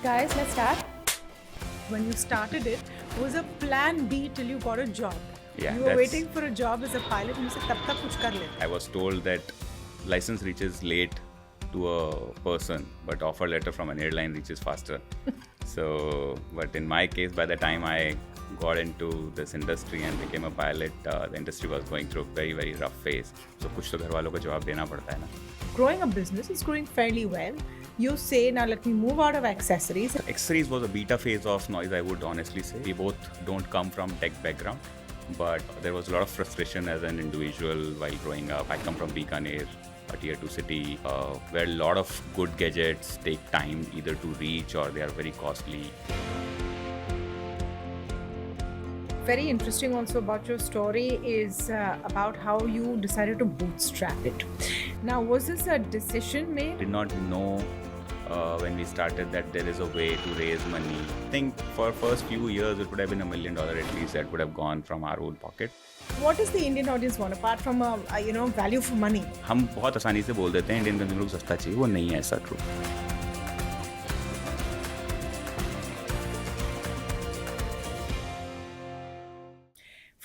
Guys, let's start. When you started it was a plan B till you got a job. Yeah, you were waiting for a job as a pilot and you said, "Tab tak kuch kar lete." I was told that license reaches late to a person, but offer letter from an airline reaches faster. But in my case, by the time I got into this industry and became a pilot, the industry was going through a very, very rough phase. So कुछ तो घर वालों को जवाब देना पड़ता है ना. Growing a business is growing fairly well. You say, now let me move out of accessories. Accessories was a beta phase of noise, I would honestly say. We both don't come from tech background, but there was a lot of frustration as an individual while growing up. I come from Bikaner, a tier 2 city, where a lot of good gadgets take time either to reach or they are very costly. Very interesting also about your story is about how you decided to bootstrap it. Now, was this a decision made? Did not know when we started that there is a way to raise money. I think for first few years it would have been $1 million at least that would have gone from our own pocket. What does the Indian audience want apart from value for money? हम बहुत आसानी से बोल देते हैं Indian consumer को सस्ता चाहिए, वो नहीं है ऐसा true.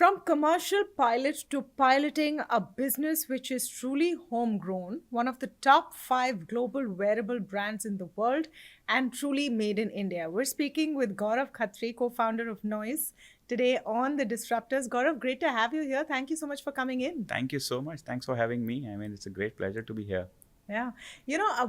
From commercial pilot to piloting a business which is truly homegrown, one of the top 5 global wearable brands in the world and truly made in India. We're speaking with Gaurav Khatri, co-founder of Noise, today on the Disruptors. Gaurav, great to have you here. Thank you so much for coming in. Thank you so much. Thanks for having me. I mean, it's a great pleasure to be here. Yeah.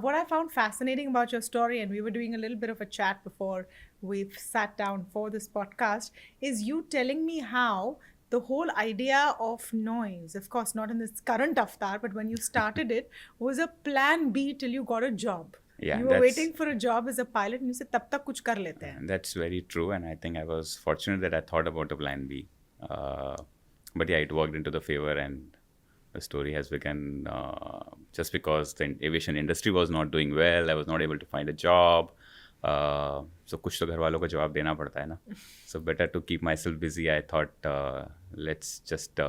What I found fascinating about your story, and we were doing a little bit of a chat before we've sat down for this podcast, is you telling me how the whole idea of Noise, of course, not in this current avatar, but when you started it, was a plan B till you got a job. Yeah, you were waiting for a job as a pilot and you said, "Tab tak kuch kar lete hain." That's very true. And I think I was fortunate that I thought about a plan B. But yeah, it worked into the favor and the story has begun just because the aviation industry was not doing well. I was not able to find a job. So कुछ तो घर वालों को जवाब देना पड़ता है ना. So better to keep myself busy. I thought let's just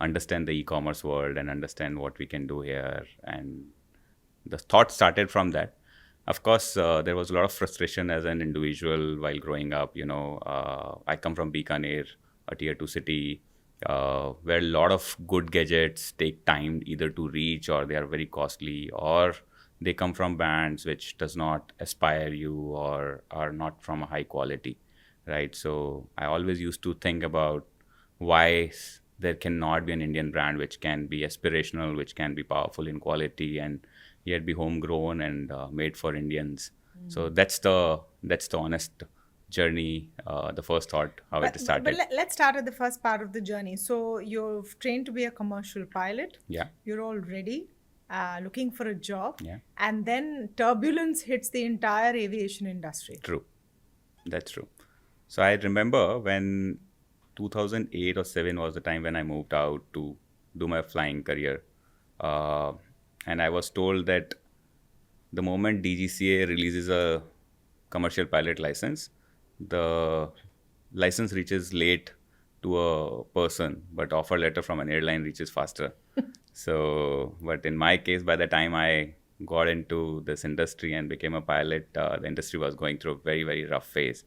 understand the e-commerce world and understand what we can do here. And the thought started from that. Of course, there was a lot of frustration as an individual while growing up. I come from Bikaner, a tier 2 city, where a lot of good gadgets take time either to reach or they are very costly or they come from brands which does not aspire you or are not from a high quality, right? So I always used to think about why there cannot be an Indian brand which can be aspirational, which can be powerful in quality and yet be homegrown and made for Indians. So that's the honest journey, the first thought, how it started. But let's start at the first part of the journey. So you've trained to be a commercial pilot. Yeah. You're all ready. Looking for a job, Yeah. And then turbulence hits the entire aviation industry. True. That's true. So I remember when 2008 or 7 was the time when I moved out to do my flying career. And I was told that the moment DGCA releases a commercial pilot license, the license reaches late to a person, but offer letter from an airline reaches faster. But in my case, by the time I got into this industry and became a pilot, the industry was going through a very, very rough phase.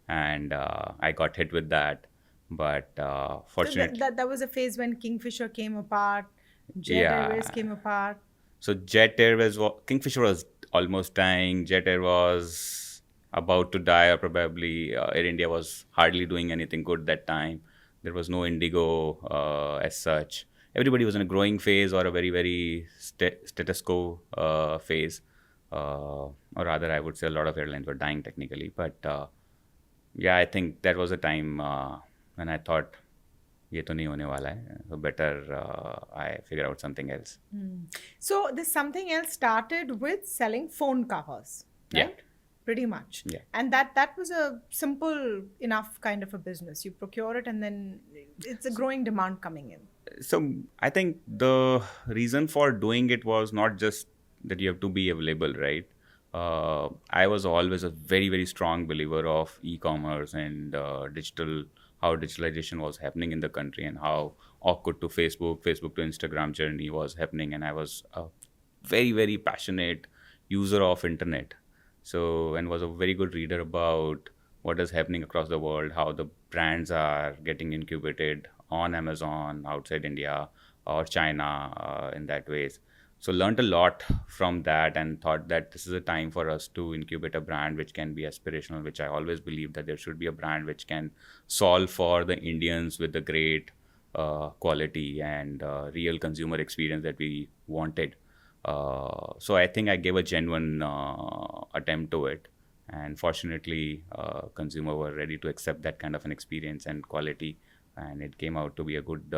And I got hit with that. But fortunately... So that was a phase when Kingfisher came apart, Jet Airways came apart. So Jet Airways, Kingfisher was almost dying. Jet Air was about to die, or probably Air India was hardly doing anything good that time. There was no Indigo as such. Everybody was in a growing phase or a very, very status quo phase. Or rather, I would say a lot of airlines were dying technically. But yeah, I think that was a time when I thought, ये तो नहीं होने वाला है. So better I figure out something else. So this something else started with selling phone covers, right? Yeah. Pretty much. Yeah. And that was a simple enough kind of a business. You procure it and then it's a growing demand coming in. So I think the reason for doing it was not just that you have to be available, right? I was always a very, very strong believer of e-commerce and how digitalization was happening in the country and how awkward to Facebook to Instagram journey was happening. And I was a very, very passionate user of internet. So, and was a very good reader about what is happening across the world, how the brands are getting incubated on Amazon outside India or China in that ways. So learned a lot from that and thought that this is a time for us to incubate a brand which can be aspirational, which I always believe that there should be a brand which can solve for the Indians with the great quality and real consumer experience that we wanted. So I think I gave a genuine attempt to it, and fortunately, consumer were ready to accept that kind of an experience and quality, and it came out to be a good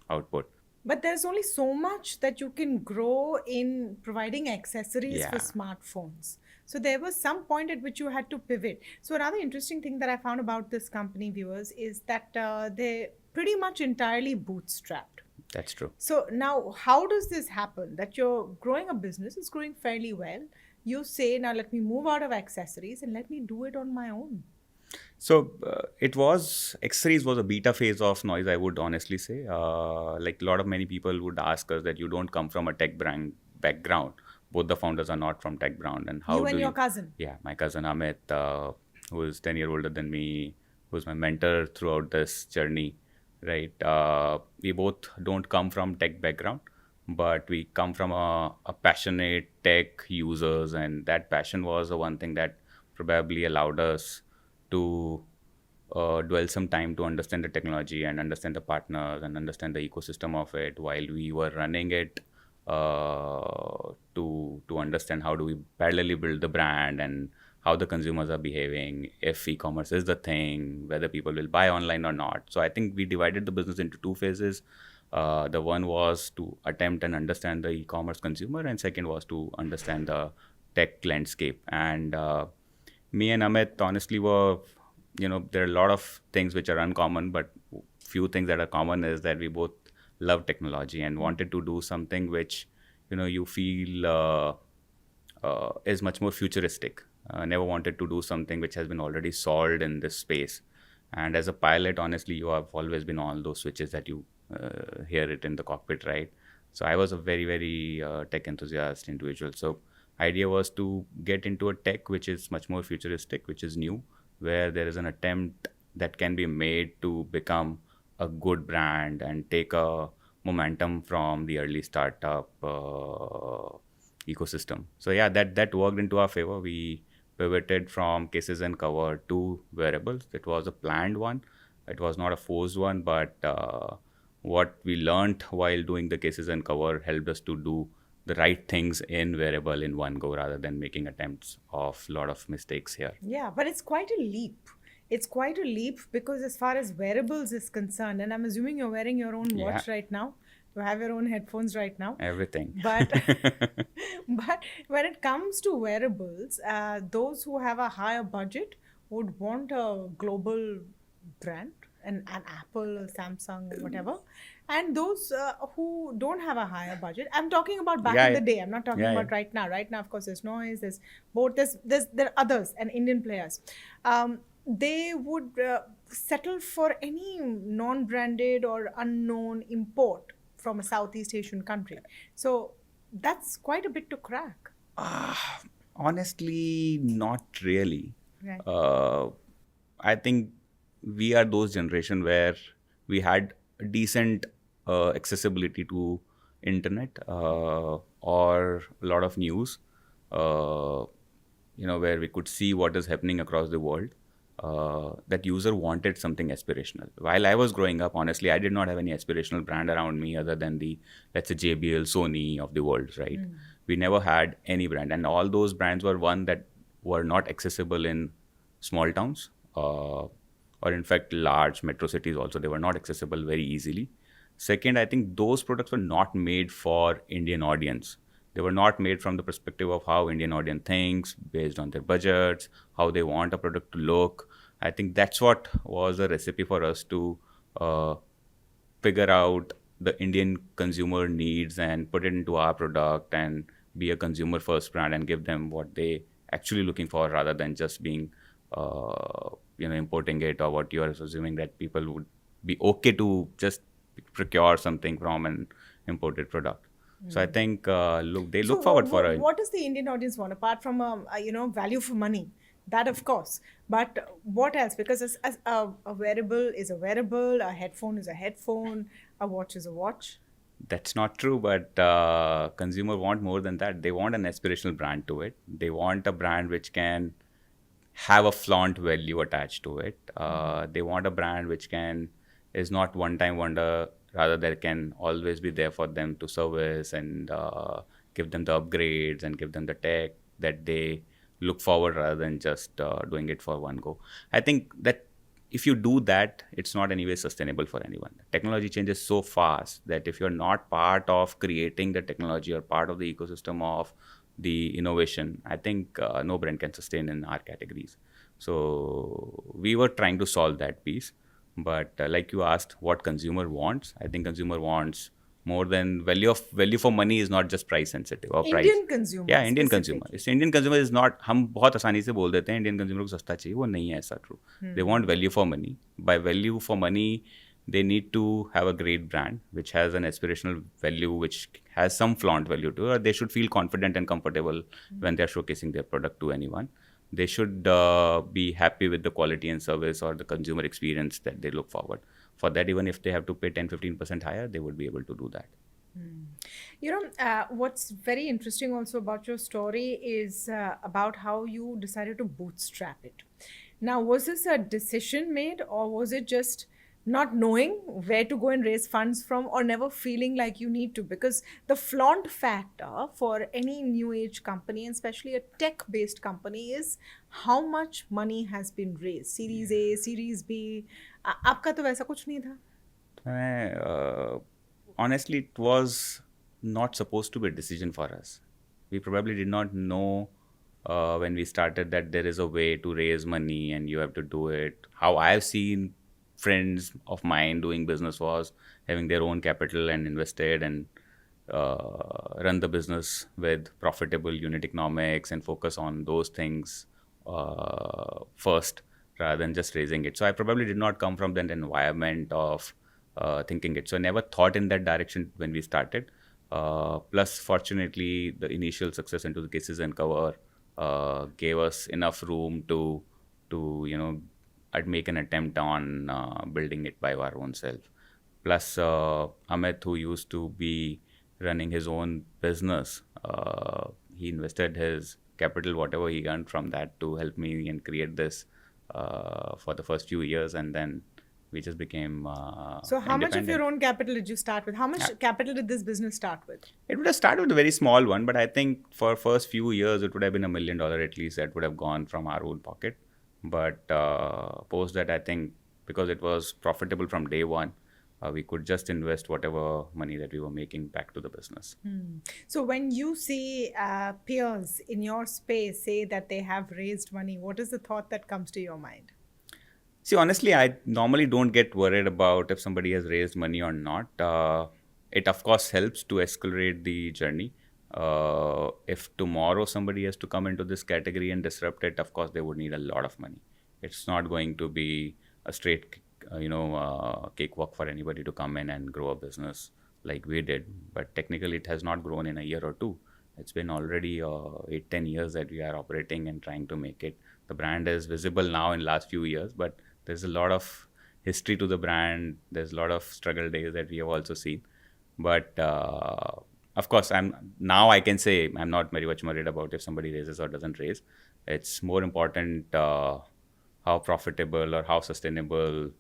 output. But there's only so much that you can grow in providing accessories for Yeah, smartphones. So there was some point at which you had to pivot. So another interesting thing that I found about this company, viewers, is that they're pretty much entirely bootstrapped. that's true. So now, how does this happen? That you're growing a business, it's growing fairly well. You say, now let me move out of accessories and let me do it on my own. So it was X series was a beta phase of noise. I would honestly say, like a lot of many people would ask us that you don't come from a tech brand background. Both the founders are not from tech background, and how You do and your you? cousin. Yeah, my cousin Amit, who is 10 year older than me, who's my mentor throughout this journey. Right, we both don't come from tech background, but we come from a passionate tech users, and that passion was the one thing that probably allowed us to dwell some time to understand the technology and understand the partners and understand the ecosystem of it while we were running it, to understand how do we parallelly build the brand and how the consumers are behaving, if e-commerce is the thing, whether people will buy online or not. So I think we divided the business into two phases. The one was to attempt and understand the e-commerce consumer, and second was to understand the tech landscape. And me and Amit honestly were, there are a lot of things which are uncommon, but few things that are common is that we both love technology and wanted to do something which, you feel is much more futuristic. Never wanted to do something which has been already solved in this space. And as a pilot, honestly, you have always been all those switches that you hear it in the cockpit, right? So I was a very, very tech enthusiast individual. So idea was to get into a tech which is much more futuristic, which is new, where there is an attempt that can be made to become a good brand and take a momentum from the early startup ecosystem. So yeah, that worked into our favor. We pivoted from cases and cover to wearables. It was a planned one. It was not a forced one, but what we learned while doing the cases and cover helped us to do the right things in wearable in one go rather than making attempts of a lot of mistakes here. Yeah, but it's quite a leap. It's quite a leap because as far as wearables is concerned, and I'm assuming you're wearing your own Yeah, watch right now, you have your own headphones right now. everything. But but when it comes to wearables, those who have a higher budget would want a global brand, an Apple, a Samsung, whatever. And those who don't have a higher budget, I'm talking about back Yeah, in the yeah, day. I'm not talking yeah, yeah. about right now. Right now, of course, there's noise, there's both, there are others and Indian players. They would settle for any non-branded or unknown import from a Southeast Asian country. So that's quite a bit to crack. Honestly, not really. Right. Uh, I think we are those generation where we had decent accessibility to internet or a lot of news, uh, where we could see what is happening across the world. That user wanted something aspirational. While I was growing up, honestly, I did not have any aspirational brand around me other than the, let's say, JBL, Sony of the world, right? We never had any brand, and all those brands were one that were not accessible in small towns, or in fact large metro cities also. They were not accessible very easily. Second, I think those products were not made for Indian audience. They were not made from the perspective of how Indian audience thinks based on their budgets, how they want a product to look. I think that's what was a recipe for us to uh, figure out the Indian consumer needs and put it into our product and be a consumer first brand and give them what they actually looking for rather than just being importing it, or what you are assuming that people would be okay to just procure something from an imported product. So I think look they So, look forward for a. what does the Indian audience want apart from value for money? That of course, but what else? Because as a wearable is a wearable, a headphone is a headphone, a watch is a watch. That's not true, but consumer want more than that. They want an aspirational brand to it. They want a brand which can have a flaunt value attached to it. They want a brand which can is not one time wonder. Rather, there can always be there for them to service and give them the upgrades and give them the tech that they look forward rather than just doing it for one go. I think that if you do that, it's not anyway sustainable for anyone. Technology changes so fast that if you're not part of creating the technology or part of the ecosystem of the innovation, I think no brand can sustain in our categories. So we were trying to solve that piece. But like you asked, what consumer wants, I think consumer wants more than value for money is not just price sensitive or price. Indian consumer Yeah, Indian consumer. specifically. इस Indian consumer is not. हम बहुत आसानी से बोल देते हैं Indian consumer को सस्ता चाहिए, वो नहीं है ऐसा true. They want value for money. By value for money, they need to have a great brand which has an aspirational value, which has some flaunt value to it. Or they should feel confident and comfortable when they're showcasing their product to anyone. They should be happy with the quality and service or the consumer experience that they look forward. For that, even if they have to pay 10-15% higher, they would be able to do that. What's very interesting also about your story is about how you decided to bootstrap it. Now, was this a decision made, or was it just not knowing where to go and raise funds from, or never feeling like you need to? Because the flaunt factor for any new age company, and especially a tech based company, is how much money has been raised. Series A, Series B. आपका तो वैसा कुछ नहीं था. Honestly, it was not supposed to be a decision for us. We probably did not know when we started that there is a way to raise money and you have to do it. How I've seen friends of mine doing business was having their own capital and invested and run the business with profitable unit economics and focus on those things first rather than just raising it. So I probably did not come from that environment of thinking it. So I never thought in that direction when we started. Plus, fortunately, the initial success into the cases and cover gave us enough room to I'd make an attempt on building it by our own self. Plus, Amit, who used to be running his own business, he invested his capital, whatever he earned from that, to help me and create this for the first few years, and then we just became So, how much of your independent. own capital did you start with? How much capital did this business start with? It would have started with a very small one, but I think for first few years it would have been $1 million at least that would have gone from our own pocket. But post that, I think because it was profitable from day one, we could just invest whatever money that we were making back to the business. So, when you see peers in your space say that they have raised money, what is the thought that comes to your mind? See, honestly, I normally don't get worried about if somebody has raised money or not. It, of course, helps to accelerate the journey. If tomorrow somebody has to come into this category and disrupt it, of course, they would need a lot of money. It's not going to be a straight, cakewalk for anybody to come in and grow a business like we did. But technically, it has not grown in a year or two. It's been already 8-10 years that we are operating and trying to make it. The brand is visible now in last few years, but there's a lot of history to the brand. There's a lot of struggle days that we have also seen. But of course, I can say I'm not very much worried about if somebody raises or doesn't raise. It's more important how profitable or how sustainable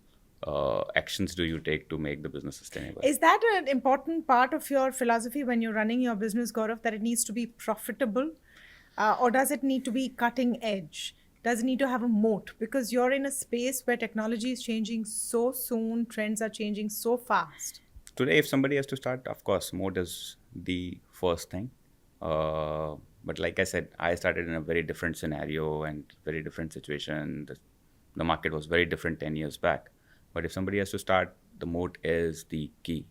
actions do you take to make the business sustainable. Is that an important part of your philosophy when you're running your business, Gaurav, that it needs to be profitable? Or does it need to be cutting edge? Does it need to have a moat? Because you're in a space where technology is changing so soon, trends are changing so fast. Today, if somebody has to start, of course, mode is the first thing. But like I said, I started in a very different scenario and very different situation. The market was very different 10 years back. But if somebody has to start, the moat is the key.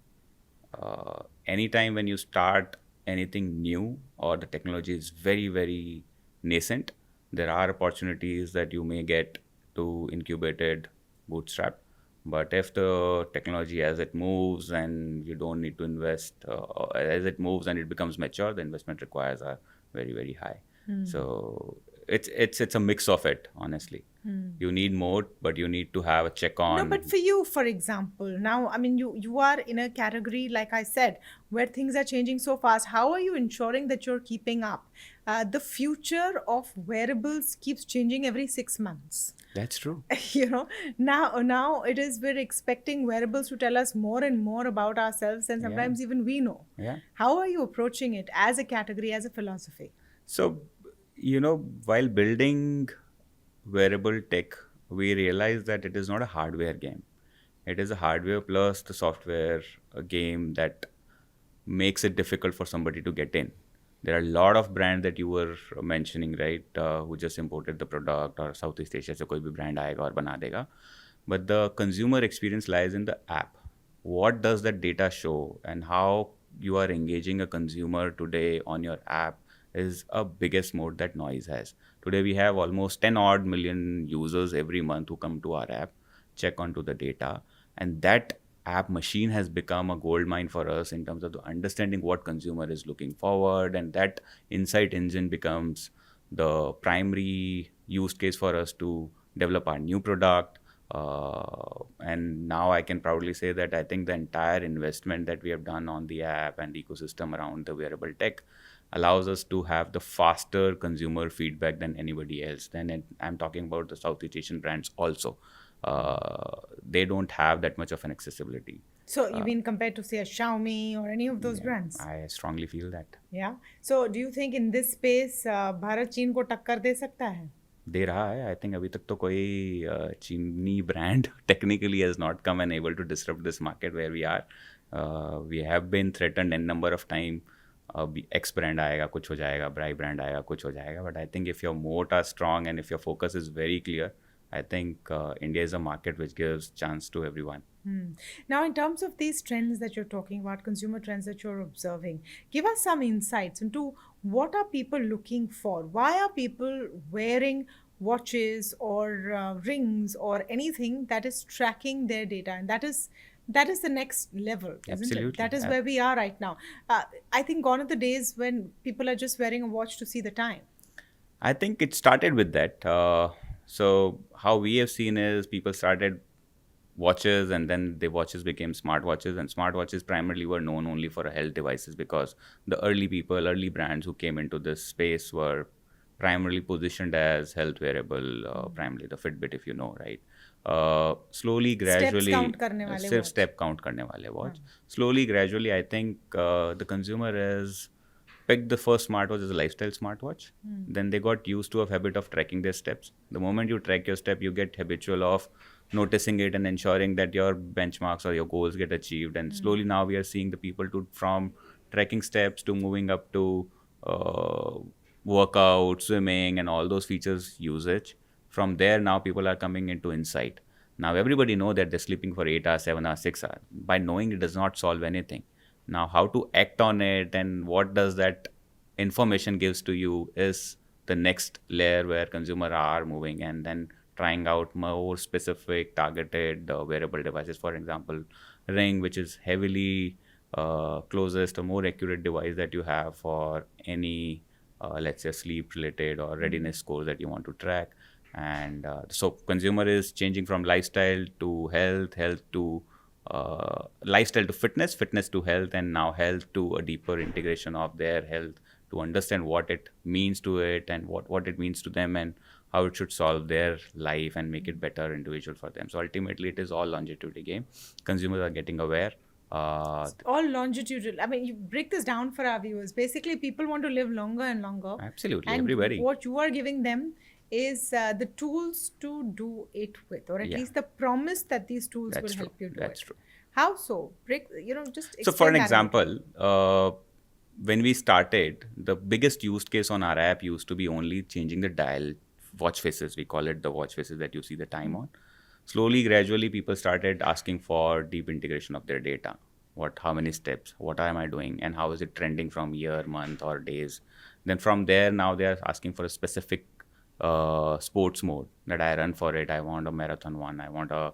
Anytime when you start anything new or the technology is very, very nascent, there are opportunities that you may get to incubated bootstrap. But if the technology as it moves and you don't need to invest, as it moves and it becomes mature, the investment requires are very, very high. So it's a mix of it, honestly. You need more, but you need to have a check No, but on. for you, for example, now, I mean, you are in a category, like I said, where things are changing so fast. How are you ensuring that you're keeping up? The future of wearables keeps changing every 6 months. That's true. Now it is we're expecting wearables to tell us more and more about ourselves, and Yeah. sometimes even we know. Yeah. How are you approaching it as a category, as a philosophy? So, while building wearable tech, we realized that it is not a hardware game. It is a hardware plus the software game that makes it difficult for somebody to get in. There are a lot of brands that you were mentioning, right? Who just imported the product or Southeast Asia से कोई भी brand आएगा और बना देगा. But the consumer experience lies in the app. What does that data show, and how you are engaging a consumer today on your app is a biggest mode that noise has. Today we have almost 10 odd million users every month who come to our app, check onto the data, and that app machine has become a gold mine for us in terms of the understanding what consumer is looking forward, and that insight engine becomes the primary use case for us to develop our new product. And now I can proudly say that I think the entire investment that we have done on the app and ecosystem around the wearable tech allows us to have the faster consumer feedback than anybody else. I'm talking about the Southeast Asian brands also. They don't have that much of an accessibility. So you mean compared to, say, a Xiaomi or any of those Yeah, brands? I strongly feel that. Yeah. So do you think in this space Bharat चीन को टक्कर दे सकता है? दे रहा है. I think अभी तक तो कोई चीनी brand technically has not come and able to disrupt this market where we are. We have been threatened an number of time. X brand आएगा कुछ हो जाएगा, ब्राई ब्रांड आएगा कुछ हो जाएगा. But I think if your motive are strong and if your focus is very clear, I think India is a market which gives chance to everyone. Now, in terms of these trends that you're talking about, consumer trends that you're observing, give us some insights into what are people looking for? Why are people wearing watches or rings or anything that is tracking their data? And that is the next level, isn't it? Absolutely. That is where we are right now. I think gone are the days when people are just wearing a watch to see the time. I think it started with that. So how we have seen is people started watches, and then the watches became smartwatches, and smartwatches primarily were known only for health devices because the early brands who came into this space were primarily positioned as health wearable, primarily the Fitbit, if you know, right? Slowly, gradually, Steps count करने वाले सिर्फ watch. step count करने वाले watch. Slowly, gradually, I think the consumer is picked the first smartwatch as a lifestyle smartwatch. Then they got used to a habit of tracking their steps. The moment you track your step, you get habitual of noticing it and ensuring that your benchmarks or your goals get achieved. And slowly now we are seeing the people to from tracking steps to moving up to uh, workout, swimming, and all those features usage. From there, now people are coming into insight. Now everybody know that they're sleeping for 8 hours, 7 hours, 6 hours. By knowing it does not solve anything. Now how to act on it and what does that information gives to you is the next layer where consumer are moving, and then trying out more specific targeted wearable devices. For example, ring, which is heavily closest or more accurate device that you have for any let's say sleep related or readiness scores that you want to track. And so consumer is changing from lifestyle to health, health to lifestyle to fitness, fitness to health, and now health to a deeper integration of their health to understand what it means to it and what it means to them and how it should solve their life and make it better individual for them. So ultimately it is all longevity game. Consumers are getting aware. All longitudinal. I mean, you break this down for our viewers. Basically, people want to live longer and longer. Absolutely, And everybody. what you are giving them is the tools to do it with, or at Yeah. least the promise that these tools That's will true. help you do That's it. true. How so? Break, just So for explain an that a example, when we started, the biggest use case on our app used to be only changing the dial watch faces. We call it the watch faces that you see the time on. Slowly, gradually, people started asking for deep integration of their data. How many steps, what am I doing, and how is it trending from year, month, or days? Then from there, now they are asking for a specific sports mode that I run for it. I want a marathon one. I want a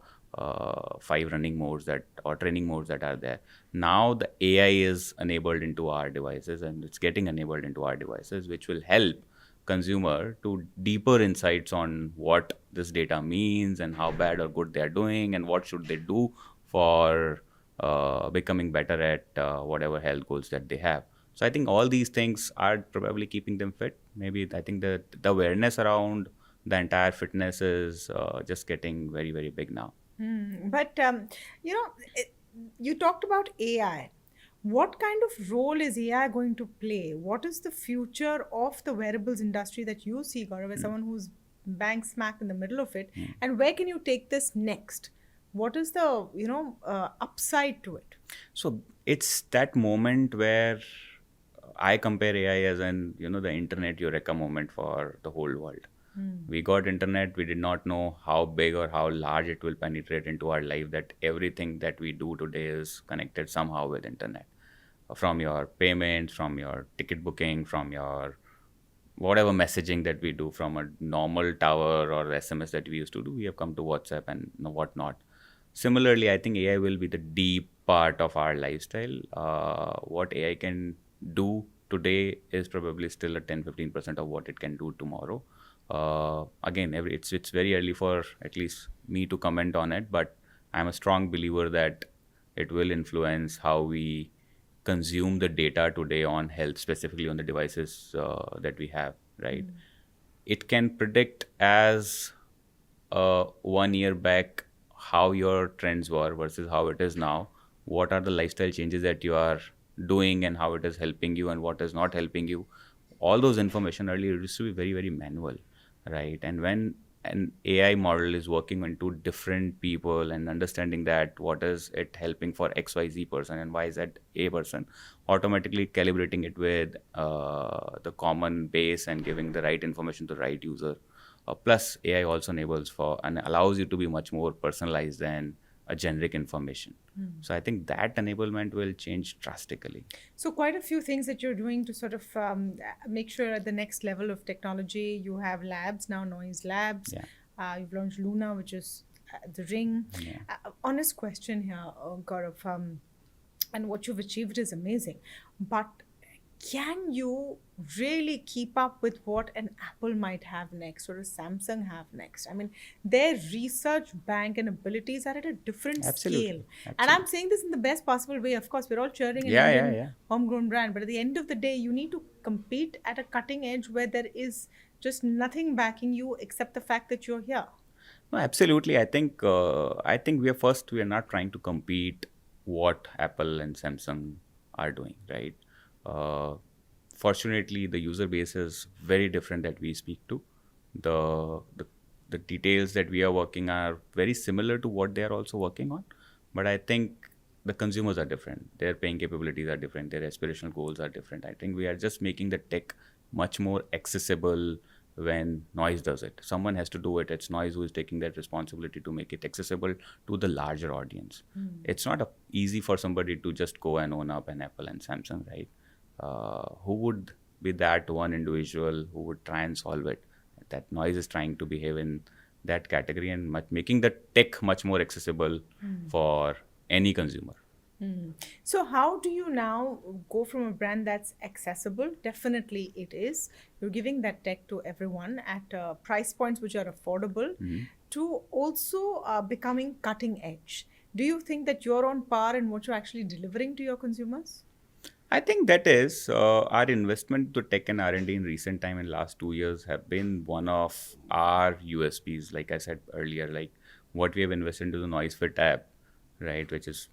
five running modes that or training modes that are there. Now the AI is enabled into our devices, and it's getting enabled into our devices, which will help consumer to deeper insights on what this data means and how bad or good they are doing and what should they do for becoming better at whatever health goals that they have. So I think all these things are probably keeping them fit. Maybe I think the awareness around the entire fitness is just getting very, very big now. But you know, you talked about AI. What kind of role is AI going to play? What is the future of the wearables industry that you see, Gaurav, as someone who's bang smack in the middle of it? And where can you take this next? What is the upside to it? So it's that moment where I compare AI as an, the internet eureka moment for the whole world. We got internet, we did not know how big or how large it will penetrate into our life, that everything that we do today is connected somehow with internet. From your payments, from your ticket booking, from your whatever messaging that we do, from a normal tower or SMS that we used to do, we have come to WhatsApp and whatnot. Similarly, I think AI will be the deep part of our lifestyle. What AI can do today is probably still a 10-15% of what it can do tomorrow. Again, it's very early for at least me to comment on it, but I'm a strong believer that it will influence how we consume the data today on health, specifically on the devices that we have, right? It can predict as 1 year back how your trends were versus how it is now. What are the lifestyle changes that you are doing and how it is helping you and what is not helping you. All those information earlier used to be very, very manual, right? And when an AI model is working on two different people and understanding that what is it helping for XYZ person and why is that A person, automatically calibrating it with the common base and giving the right information to the right user. Plus, AI also enables for and allows you to be much more personalized than a generic information. So I think that enablement will change drastically. So, quite a few things that you're doing to sort of make sure at the next level of technology. You have labs now, Noise Labs. Yeah. You've launched Luna, which is the ring. Yeah. Honest question here, Gaurav, and what you've achieved is amazing. But can you really keep up with what an Apple might have next or a Samsung have next? I mean, their research bank and abilities are at a different scale. Absolutely. And I'm Absolutely. saying this in the best possible way. Of course, we're all cheering an Yeah, yeah, Indian yeah. homegrown brand, but at the end of the day, you need to compete at a cutting edge where there is just nothing backing you except the fact that you're here. No, absolutely. I think we are not trying to compete what Apple and Samsung are doing, right? Uh, Fortunately, the user base is very different that we speak to. The the details that we are working are very similar to what they are also working on, but I think the consumers are different. Their paying capabilities are different. Their aspirational goals are different. I think we are just making the tech much more accessible when Noise does it. Someone has to do it. It's Noise who is taking that responsibility to make it accessible to the larger audience. It's not easy for somebody to just go and own up an Apple and Samsung, right? Who would be that one individual who would try and solve it? That Noise is trying to behave in that category and making the tech much more accessible for any consumer. So, how do you now go from a brand that's accessible? Definitely, it is. You're giving that tech to everyone at price points which are affordable, to also becoming cutting edge. Do you think that you're on par in what you're actually delivering to your consumers? I think that is our investment to tech and R&D in recent time in last 2 years have been one of our USPs. Like I said earlier, like what we have invested into the Noise Fit app, right, which is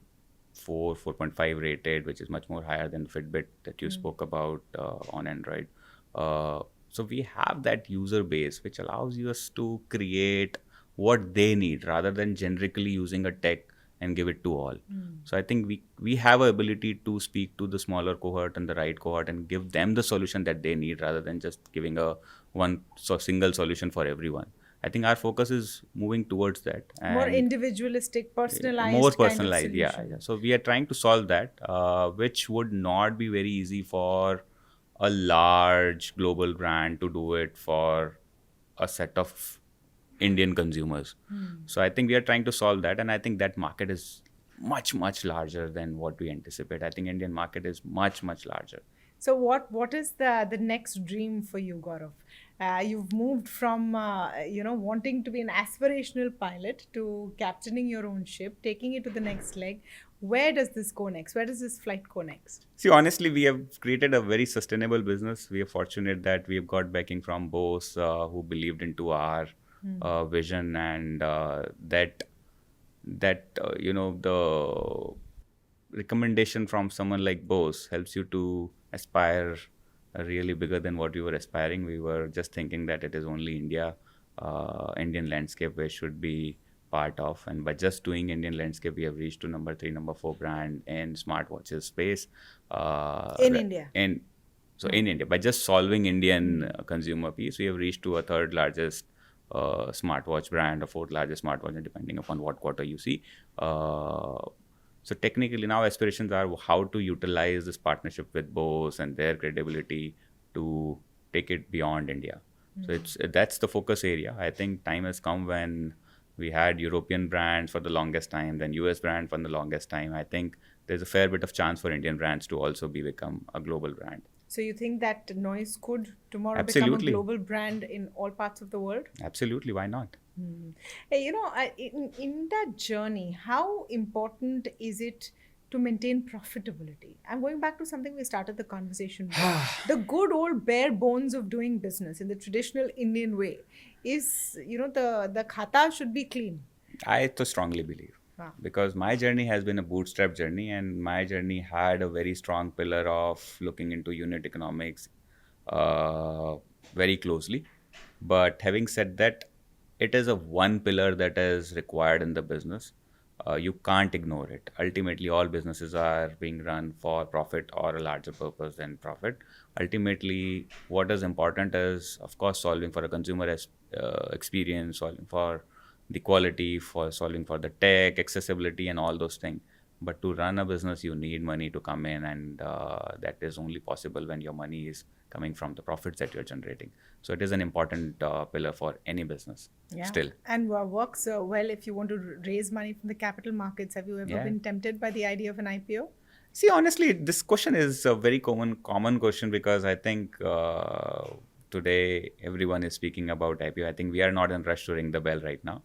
4.5 rated, which is much more higher than Fitbit that you spoke about on Android. So we have that user base which allows us to create what they need rather than generically using a tech and give it to all. So I think we have a ability to speak to the smaller cohort and the right cohort and give them the solution that they need rather than just giving a single solution for everyone. I think our focus is moving towards that More and individualistic, more personalized kind of personalized. Yeah, solution. yeah. So we are trying to solve that, which would not be very easy for a large global brand to do it for a set of Indian consumers. So I think we are trying to solve that, and I think that market is much larger than what we anticipate. I think Indian market is much larger. So what is the next dream for you, Gaurav? You've moved from wanting to be an aspirational pilot to captaining your own ship, taking it to the next leg. Where does this go next? Where does this flight go next? See, honestly, we have created a very sustainable business. We are fortunate that we have got backing from Bose, who believed into our vision, and the recommendation from someone like Bose helps you to aspire really bigger than what we were aspiring. We were just thinking that it is only Indian landscape we should be part of, and by just doing Indian landscape, we have reached to number 3, number 4 brand in smartwatches space. In India. In India, by just solving Indian consumer piece, we have reached to a third largest smartwatch brand, or fourth largest smartwatch, depending upon what quarter you see. So technically now aspirations are how to utilize this partnership with Bose and their credibility to take it beyond India. So that's the focus area. I think time has come when we had European brands for the longest time, then US brand for the longest time. I think there's a fair bit of chance for Indian brands to also become a global brand. So you think that Noise could tomorrow Absolutely. become a global brand in all parts of the world? Absolutely, why not? Hey, in that journey, how important is it to maintain profitability? I'm going back to something we started the conversation with. The good old bare bones of doing business in the traditional Indian way is, the khata should be clean. I so strongly believe. Wow. Because my journey has been a bootstrap journey, and my journey had a very strong pillar of looking into unit economics very closely. But having said that, it is a one pillar that is required in the business. You can't ignore it. Ultimately, all businesses are being run for profit or a larger purpose than profit. Ultimately, what is important is, of course, solving for a consumer experience, solving for the quality, for solving for the tech, accessibility, and all those things. But to run a business, you need money to come in, and that is only possible when your money is coming from the profits that you're generating. So it is an important pillar for any business. Yeah. Still. And works well if you want to raise money from the capital markets. Have you ever been tempted by the idea of an IPO? See, honestly, this question is a very common question, because I think today everyone is speaking about IPO. I think we are not in rush to ring the bell right now.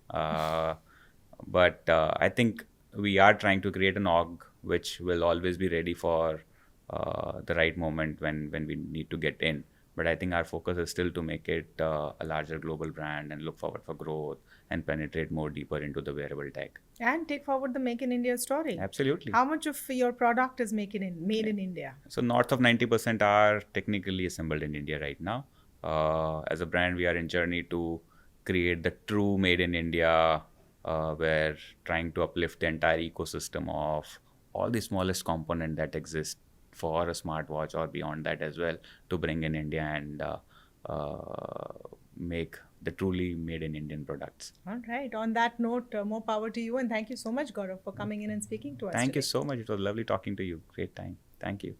But I think we are trying to create an org which will always be ready for the right moment when we need to get in. But I think our focus is still to make it a larger global brand and look forward for growth and penetrate more deeper into the wearable tech. And take forward the Make in India story. Absolutely. How much of your product is made in India? So north of 90% are technically assembled in India right now. As a brand, we are in journey to create the true made in India. We're trying to uplift the entire ecosystem of all the smallest component that exist for a smartwatch or beyond that as well, to bring in India and make the truly made in Indian products. All right. On that note, more power to you, and thank you so much, Gaurav, for coming in and speaking to us. Thank today. you so much. It was lovely talking to you. Great time. Thank you.